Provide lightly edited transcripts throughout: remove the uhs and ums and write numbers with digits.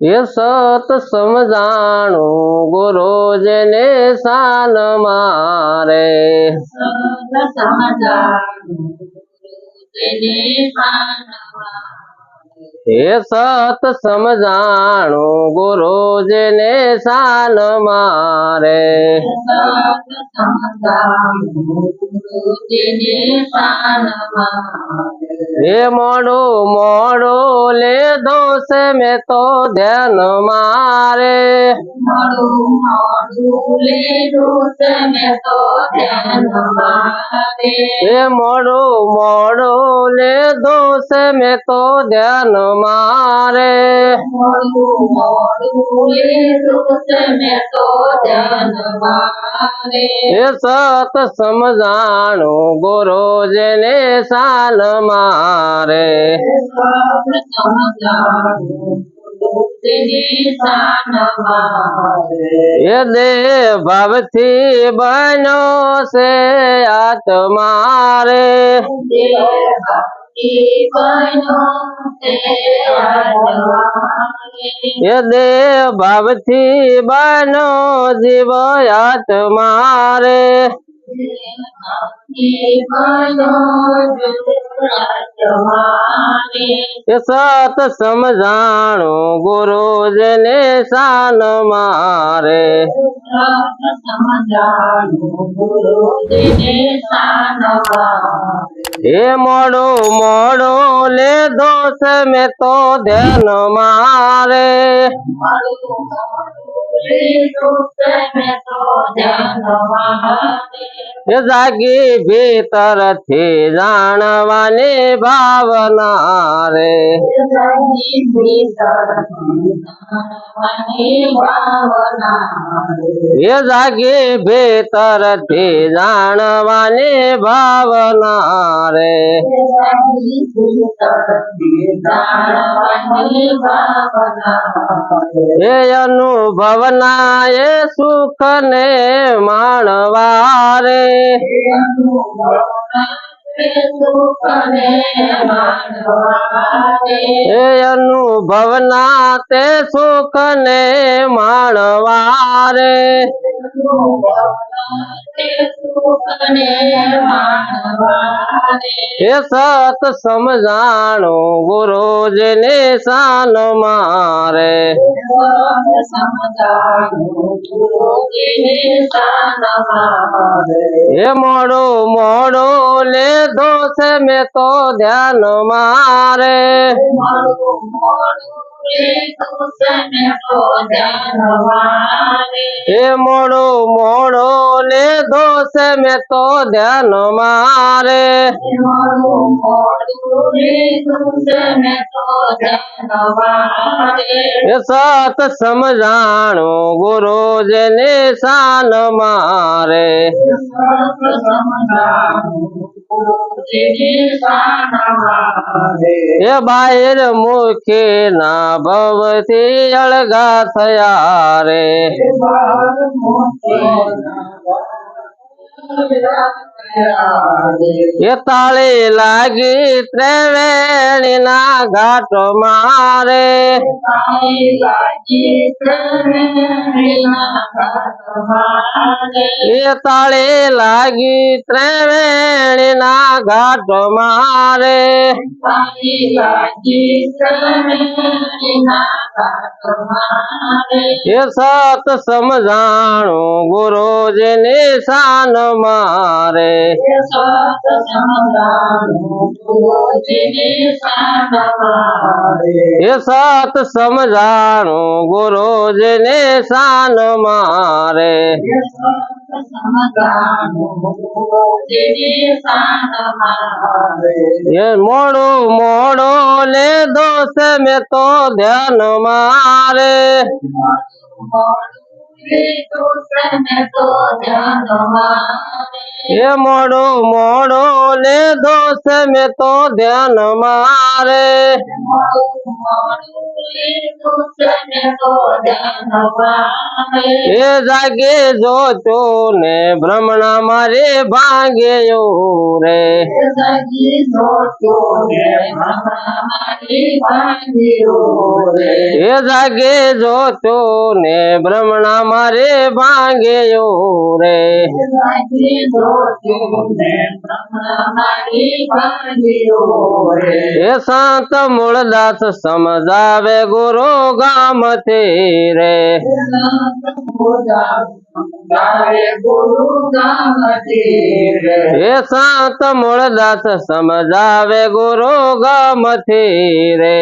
ये सत समझाणु गुरु जने शान मारे ये सत समझाणु गुरु जने शान मारे ये मोड़ो मोड़ो ले दोष में तो ध्यान मारे ये मोड़ो मोड़ो ले दोष में तो ध्यान मारे ये सत समझाणु गुरु जने शान मारे ये देव भाव थी बनो से आत्मारे ये देव भाव थी बनो जीव आत्मारे ये सत समझाणु गुरु जने शान मारे ये मोड़ो मोड़ो ले दोष में तो ध्यान मारे ये जागी भीतर थी जाणवानी भावना रे ये जागी भीतर थी जाणवानी भावना रे ये अनुभवना ये सुख ने माणवारे ये अनुभवना ते सुख ने माणवारे ये सत समझाणु गुरु जने शान मारे ये मोड़ो मोड़ो ले दोष में तो ध्यान मारे ये मोड़ो मोड़ो ले दोष में तो ध्यान मारे ये सत समझाणु गुरु जने शान मारे ये बाहिर मुखे ना भवती अलगा थया रे ये ताली लागी त्रिवेणी ना घाट मारे ये ताली लागी त्रिवेणी ना घाट मारे ये सत समझाणु गुरु जने शान मारे ये सत समझाणु गुरु जने शान मारे ये मोड़ो मोड़ो ले दोष में तो ध्यान मारे એ મોડો મોડો લીધો છે મેં તો ધ્યાન મારે એ જાગે જોતો ને ભ્રમણા મારે ભાંગે રે એ જાગે જોતો ને ભ્રમણા મારે ભાંગે રે એ સંત મૂળદાસ સમજાવે ગુરુ ગામથી રે એ સંત મૂળદાસ સમજાવે ગુરુ ગામથી રે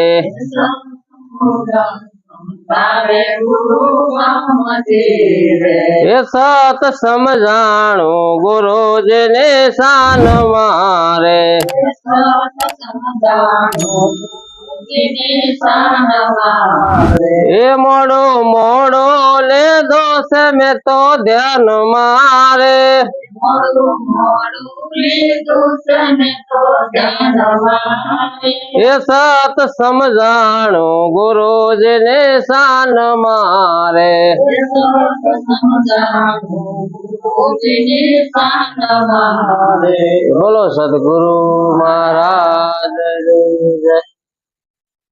એ સત સમજાણું ગુરુજીને શાન મારે એ મોડો મોડો લીધો છે મેં તો ધ્યાન મારે એ સત સમજાણું ગુરુજીને શાન મારે બોલો સદગુરુ મહારાજ.